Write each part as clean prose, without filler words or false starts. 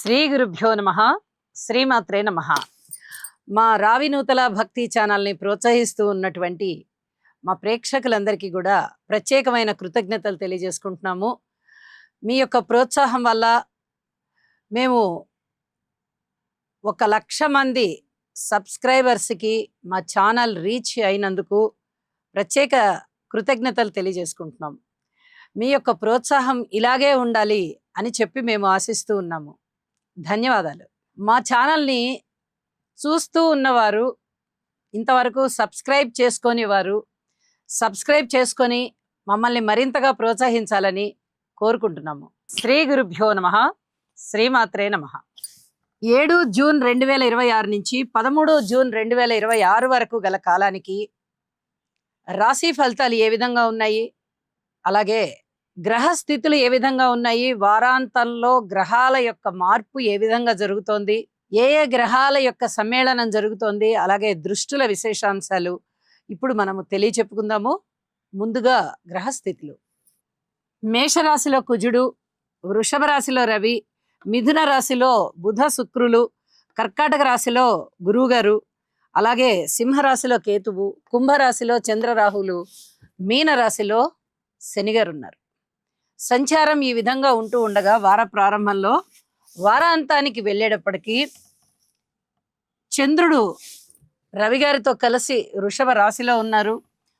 శ్రీ గురుభ్యో నమః. శ్రీమాత్రే నమః. మా రావినూతల భక్తి ఛానల్ని ప్రోత్సహిస్తూ ఉన్నటువంటి మా ప్రేక్షకులందరికీ కూడా ప్రత్యేకమైన కృతజ్ఞతలు తెలియజేసుకుంటున్నాము. మీ యొక్క ప్రోత్సాహం వల్ల మేము 1,00,000 మంది సబ్స్క్రైబర్స్కి మా ఛానల్ రీచ్ అయినందుకు ప్రత్యేక కృతజ్ఞతలు తెలియజేసుకుంటున్నాం. మీ యొక్క ప్రోత్సాహం ఇలాగే ఉండాలి అని చెప్పి మేము ఆశిస్తూ ఉన్నాము. ధన్యవాదాలు. మా ఛానల్ని చూస్తూ ఉన్నవారు, ఇంతవరకు సబ్స్క్రైబ్ చేసుకొని మమ్మల్ని మరింతగా ప్రోత్సహించాలని కోరుకుంటున్నాము. శ్రీ గురుభ్యో నమః. శ్రీమాత్రే నమః. 7 జూన్ 2026 నుంచి 13 జూన్ 2026 వరకు గల కాలానికి రాశి ఫలితాలు ఏ విధంగా ఉన్నాయి, అలాగే గ్రహ స్థితులు ఏ విధంగా ఉన్నాయి, వారాంతంలో గ్రహాల యొక్క మార్పు ఏ విధంగా జరుగుతోంది, ఏ ఏ గ్రహాల యొక్క సమ్మేళనం జరుగుతోంది, అలాగే దృష్టుల విశేషాంశాలు ఇప్పుడు మనము తెలియచెప్పుకుందాము. ముందుగా గ్రహ స్థితులు. మేషరాశిలో కుజుడు, వృషభ రాశిలో రవి, మిథున రాశిలో బుధ శుక్రులు, కర్కాటక రాశిలో గురువుగారు, అలాగే సింహరాశిలో కేతువు, కుంభరాశిలో చంద్రరాహులు, మీన రాశిలో శనిగారు ఉన్నారు. సంచారం ఈ విధంగా ఉంటూ ఉండగా వార ప్రారంభంలో వారాంతానికి వెళ్ళేటప్పటికీ చంద్రుడు రవి గారితో కలిసి వృషభ రాశిలో ఉన్నారు.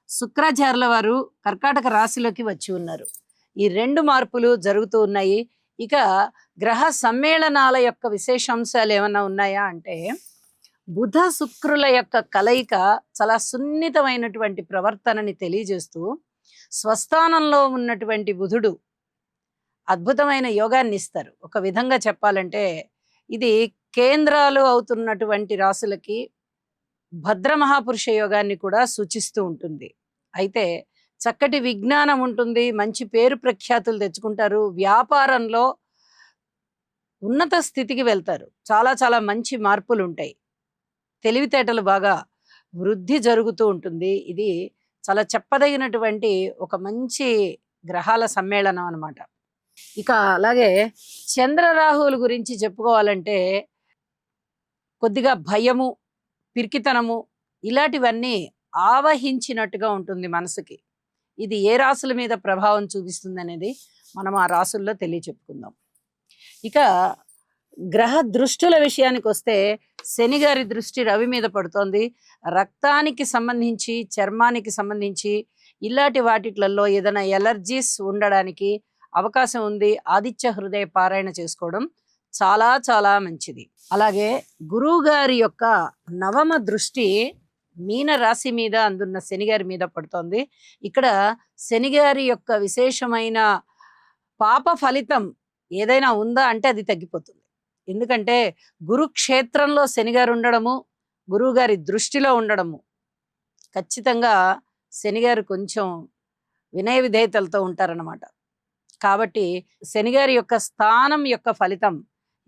శుక్రాచార్యుల వారు కర్కాటక రాశిలోకి వచ్చి ఉన్నారు. ఈ 2 మార్పులు జరుగుతూ ఉన్నాయి. ఇక గ్రహ సమ్మేళనాల యొక్క విశేషాంశాలు ఏమన్నా ఉన్నాయా అంటే, బుధ శుక్రుల యొక్క కలయిక చాలా సున్నితమైనటువంటి ప్రవర్తనని తెలియజేస్తూ, స్వస్థానంలో ఉన్నటువంటి బుధుడు అద్భుతమైన యోగాన్ని ఇస్తారు. ఒక విధంగా చెప్పాలంటే ఇది కేంద్రాలు అవుతున్నటువంటి రాశులకి భద్ర మహాపురుష యోగాన్ని కూడా సూచిస్తూ ఉంటుంది. అయితే చక్కటి విజ్ఞానం ఉంటుంది, మంచి పేరు ప్రఖ్యాతులు తెచ్చుకుంటారు, వ్యాపారంలో ఉన్నత స్థితికి వెళ్తారు, చాలా చాలా మంచి మార్పులు ఉంటాయి, తెలివితేటలు బాగా వృద్ధి జరుగుతూ ఉంటుంది. ఇది చాలా చెప్పదగినటువంటి ఒక మంచి గ్రహాల సమ్మేళనం అన్నమాట. ఇక అలాగే చంద్రరాహువుల గురించి చెప్పుకోవాలంటే కొద్దిగా భయము, పిరికితనము ఇలాంటివన్నీ ఆవహించినట్టుగా ఉంటుంది మనసుకి. ఇది ఏ రాశుల మీద ప్రభావం చూపిస్తుంది అనేది మనం ఆ రాశుల్లో తెలియచెప్పుకుందాం. ఇక గ్రహ దృష్టుల విషయానికి వస్తే శని గారి దృష్టి రవి మీద పడుతోంది. రక్తానికి సంబంధించి, చర్మానికి సంబంధించి ఇలాంటి వాటిలలో ఏదైనా ఎలర్జీస్ ఉండడానికి అవకాశం ఉంది. ఆదిత్య హృదయ పారాయణ చేసుకోవడం చాలా చాలా మంచిది. అలాగే గురువు గారి యొక్క 9వ దృష్టి మీన రాశి మీద అందున్న శనిగారి మీద పడుతోంది. ఇక్కడ శనిగారి యొక్క విశేషమైన పాప ఫలితం ఏదైనా ఉందా అంటే అది తగ్గిపోతుంది. ఎందుకంటే గురుక్షేత్రంలో శనిగారు ఉండడము, గురువు గారి దృష్టిలో ఉండడము, ఖచ్చితంగా శనిగారు కొంచెం వినయ విధేయతలతో ఉంటారన్నమాట. కాబట్టి శనిగారి యొక్క స్థానం యొక్క ఫలితం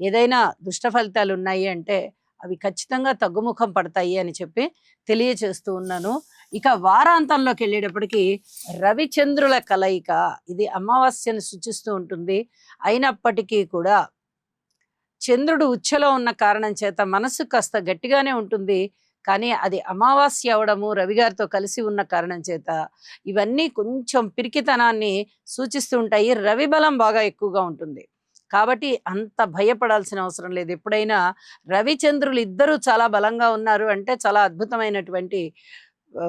ఏదైనా దుష్ట ఫలితాలు ఉన్నాయి అంటే అవి ఖచ్చితంగా తగ్గుముఖం పడతాయి అని చెప్పి తెలియచేస్తూ ఉన్నాను. ఇక వారాంతంలోకి వెళ్ళేటప్పటికి రవిచంద్రుల కలయిక ఇది అమావాస్యను సూచిస్తూ ఉంటుంది. అయినప్పటికీ కూడా చంద్రుడు ఉచ్చలో ఉన్న కారణం చేత మనసు కాస్త గట్టిగానే ఉంటుంది. కానీ అది అమావాస్య అవడము, రవిగారితో కలిసి ఉన్న కారణం చేత ఇవన్నీ కొంచెం పిరికితనాన్ని సూచిస్తూ ఉంటాయి. రవి బలం బాగా ఎక్కువగా ఉంటుంది కాబట్టి అంత భయపడాల్సిన అవసరం లేదు. ఎప్పుడైనా రవిచంద్రులు ఇద్దరు చాలా బలంగా ఉన్నారు అంటే చాలా అద్భుతమైనటువంటి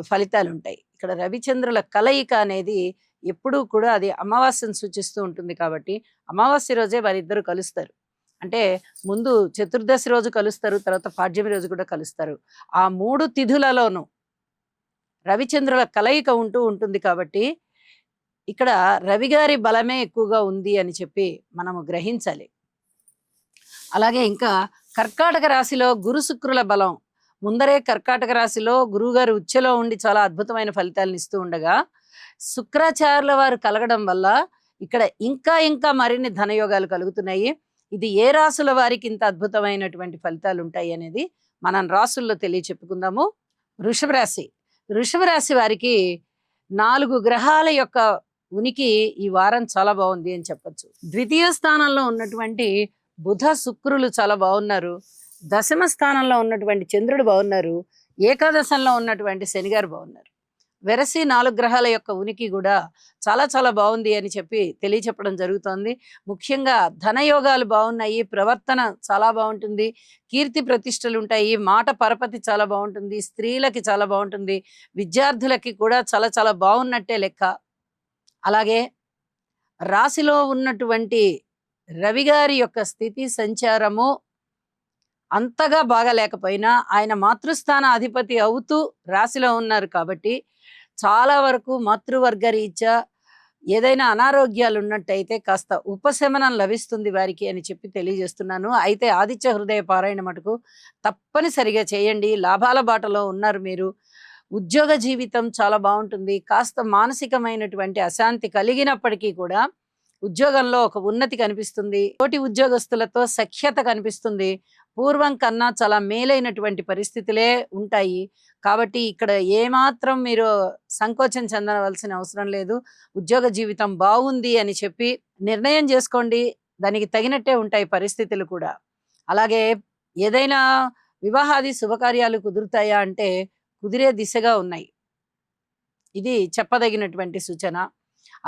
ఫలితాలు ఉంటాయి. ఇక్కడ రవిచంద్రుల కలయిక అనేది ఎప్పుడూ కూడా అది అమావాస్యను సూచిస్తూ ఉంటుంది. కాబట్టి అమావాస్య రోజే వారిద్దరు కలుస్తారు. అంటే ముందు చతుర్దశి రోజు కలుస్తారు, తర్వాత పాడ్యమి రోజు కూడా కలుస్తారు. ఆ 3 తిథులలోనూ రవిచంద్రుల కలయిక ఉంటూ ఉంటుంది. కాబట్టి ఇక్కడ రవిగారి బలమే ఎక్కువగా ఉంది అని చెప్పి మనము గ్రహించాలి. అలాగే ఇంకా కర్కాటక రాశిలో గురు శుక్రుల బలం ముందరే కర్కాటక రాశిలో గురువుగారు ఉచ్చలో ఉండి చాలా అద్భుతమైన ఫలితాలను ఇస్తూ ఉండగా శుక్రాచార్యుల వారు కలగడం వల్ల ఇక్కడ ఇంకా ఇంకా మరిన్ని ధనయోగాలు కలుగుతున్నాయి. ఇది ఏ రాశుల వారికి ఇంత అద్భుతమైనటువంటి ఫలితాలు ఉంటాయి అనేది మనం రాశుల్లో తెలియచెప్పుకుందాము. వృషభ రాశి వారికి 4 గ్రహాల యొక్క ఉనికి ఈ వారం చాలా బాగుంది అని చెప్పొచ్చు. ద్వితీయ స్థానంలో ఉన్నటువంటి బుధ శుక్రులు చాలా బాగున్నారు. దశమ స్థానంలో ఉన్నటువంటి చంద్రుడు బాగున్నారు. ఏకాదశంలో ఉన్నటువంటి శనిగారు బాగున్నారు. వెరసి 4 గ్రహాల యొక్క ఉనికి కూడా చాలా చాలా బాగుంది అని చెప్పి తెలియచెప్పడం జరుగుతోంది. ముఖ్యంగా ధనయోగాలు బాగున్నాయి. ప్రవర్తన చాలా బాగుంటుంది. కీర్తి ప్రతిష్టలు ఉంటాయి. మాట పరపతి చాలా బాగుంటుంది. స్త్రీలకి చాలా బాగుంటుంది. విద్యార్థులకి కూడా చాలా చాలా బాగున్నట్టే లెక్క. అలాగే రాశిలో ఉన్నటువంటి రవి గారి యొక్క స్థితి సంచారము అంతగా బాగా లేకపోయినా ఆయన మాతృస్థాన అధిపతి అవుతూ రాశిలో ఉన్నారు కాబట్టి చాలా వరకు మాతృవర్గ రీత్యా ఏదైనా అనారోగ్యాలు ఉన్నట్టయితే కాస్త ఉపశమనం లభిస్తుంది వారికి అని చెప్పి తెలియజేస్తున్నాను. అయితే ఆదిత్య హృదయ పారాయణ మటుకు తప్పనిసరిగా చేయండి. లాభాల బాటలో ఉన్నారు మీరు. ఉద్యోగ జీవితం చాలా బాగుంటుంది. కాస్త మానసికమైనటువంటి అశాంతి కలిగినప్పటికీ కూడా ఉద్యోగంలో ఒక ఉన్నతి కనిపిస్తుంది. తోటి ఉద్యోగస్తులతో సఖ్యత కనిపిస్తుంది. పూర్వం కన్నా చాలా మేలైనటువంటి పరిస్థితులే ఉంటాయి. కాబట్టి ఇక్కడ ఏమాత్రం మీరు సంకోచం చెందవలసిన అవసరం లేదు. ఉద్యోగ జీవితం బాగుంది అని చెప్పి నిర్ణయం చేసుకోండి. దానికి తగినట్టే ఉంటాయి పరిస్థితులు కూడా. అలాగే ఏదైనా వివాహాది శుభకార్యాలు కుదురుతాయా అంటే కుదిరే దిశగా ఉన్నాయి. ఇది చెప్పదగినటువంటి సూచన.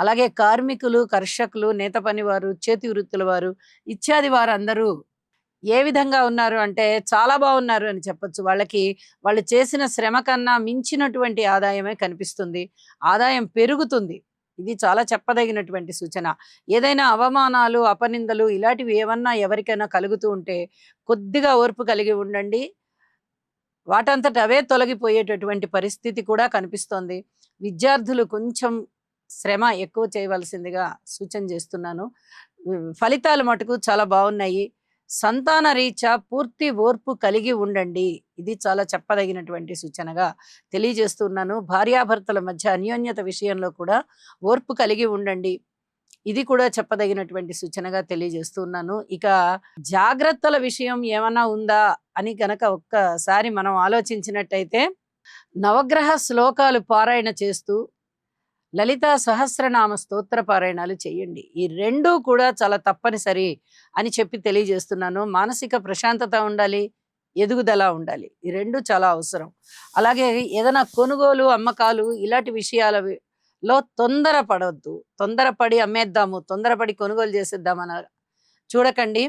అలాగే కార్మికులు, కర్షకులు, నేత పనివారు, చేతి వృత్తుల వారు ఇత్యాది వారందరూ ఏ విధంగా ఉన్నారు అంటే చాలా బాగున్నారు అని చెప్పొచ్చు. వాళ్ళు చేసిన శ్రమ కన్నా మించినటువంటి ఆదాయమే కనిపిస్తుంది. ఆదాయం పెరుగుతుంది. ఇది చాలా చెప్పదగినటువంటి సూచన. ఏదైనా అవమానాలు, అపనిందలు ఇలాంటివి ఏమన్నా ఎవరికైనా కలుగుతూ ఉంటే కొద్దిగా ఓర్పు కలిగి ఉండండి. వాటంతట అవే తొలగిపోయేటటువంటి పరిస్థితి కూడా కనిపిస్తోంది. విద్యార్థులు కొంచెం శ్రమ ఎక్కువ చేయవలసిందిగా సూచన చేస్తున్నాను. ఫలితాలు మటుకు చాలా బాగున్నాయి. సంతాన రీత్యా పూర్తి ఓర్పు కలిగి ఉండండి. ఇది చాలా చెప్పదగినటువంటి సూచనగా తెలియజేస్తున్నాను. భార్యాభర్తల మధ్య అన్యోన్యత విషయంలో కూడా ఓర్పు కలిగి ఉండండి. ఇది కూడా చెప్పదగినటువంటి సూచనగా తెలియజేస్తున్నాను. ఇక జాగ్రత్తల విషయం ఏమన్నా ఉందా అని గనక ఒక్కసారి మనం ఆలోచించినట్టయితే నవగ్రహ శ్లోకాలు పారాయణ చేస్తూ లలితా సహస్రనామ స్తోత్ర పారాయణాలు చేయండి. ఈ రెండూ కూడా చాలా తప్పనిసరి అని చెప్పి తెలియజేస్తున్నాను. మానసిక ప్రశాంతత ఉండాలి, ఎదుగుదల ఉండాలి. ఈ రెండు చాలా అవసరం. అలాగే ఏదైనా కొనుగోలు, అమ్మకాలు ఇలాంటి విషయాలలో తొందరపడవద్దు. తొందరపడి అమ్మేద్దాము, తొందరపడి కొనుగోలు చేసేద్దామని చూడకండి.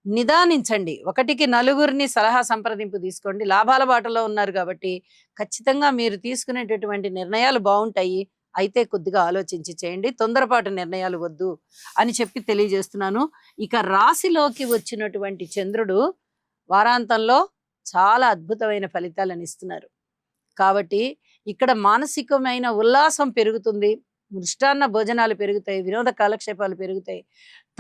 నిదానించండి. 1కి 4 సలహా సంప్రదింపు తీసుకోండి. లాభాల బాటలో ఉన్నారు కాబట్టి ఖచ్చితంగా మీరు తీసుకునేటటువంటి నిర్ణయాలు బాగుంటాయి. అయితే కొద్దిగా ఆలోచించి చేయండి. తొందరపాటు నిర్ణయాలు వద్దు అని చెప్పి తెలియజేస్తున్నాను. ఇక రాశిలోకి వచ్చినటువంటి చంద్రుడు వారాంతంలో చాలా అద్భుతమైన ఫలితాలను ఇస్తున్నారు. కాబట్టి ఇక్కడ మానసికమైన ఉల్లాసం పెరుగుతుంది. మృష్టాన్న భోజనాలు పెరుగుతాయి. వినోద కాలక్షేపాలు పెరుగుతాయి.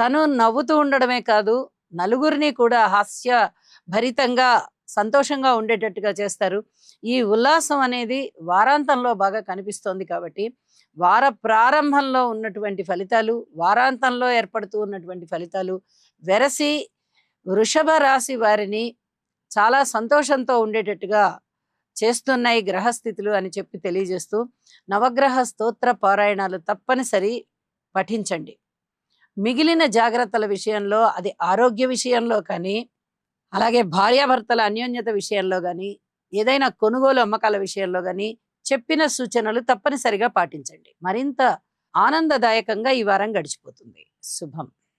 తను నవ్వుతూ ఉండడమే కాదు, నలుగురిని కూడా హాస్య భరితంగా సంతోషంగా ఉండేటట్టుగా చేస్తారు. ఈ ఉల్లాసం అనేది వారాంతంలో బాగా కనిపిస్తోంది కాబట్టి వార ప్రారంభంలో ఉన్నటువంటి ఫలితాలు, వారాంతంలో ఏర్పడుతూ ఉన్నటువంటి ఫలితాలు వెరసి వృషభ రాశి వారిని చాలా సంతోషంతో ఉండేటట్టుగా చేస్తున్నాయి గ్రహస్థితులు అని చెప్పి తెలియజేస్తూ నవగ్రహ స్తోత్ర పారాయణాలు తప్పనిసరి పఠించండి. మిగిలిన జాగ్రత్తల విషయంలో, అది ఆరోగ్య విషయంలో కానీ, అలాగే భార్యాభర్తల అన్యోన్యత విషయంలో కానీ, ఏదైనా కొనుగోలు అమ్మకాల విషయంలో కానీ చెప్పిన సూచనలు తప్పనిసరిగా పాటించండి. మరింత ఆనందదాయకంగా ఈ వారం గడిచిపోతుంది. శుభం.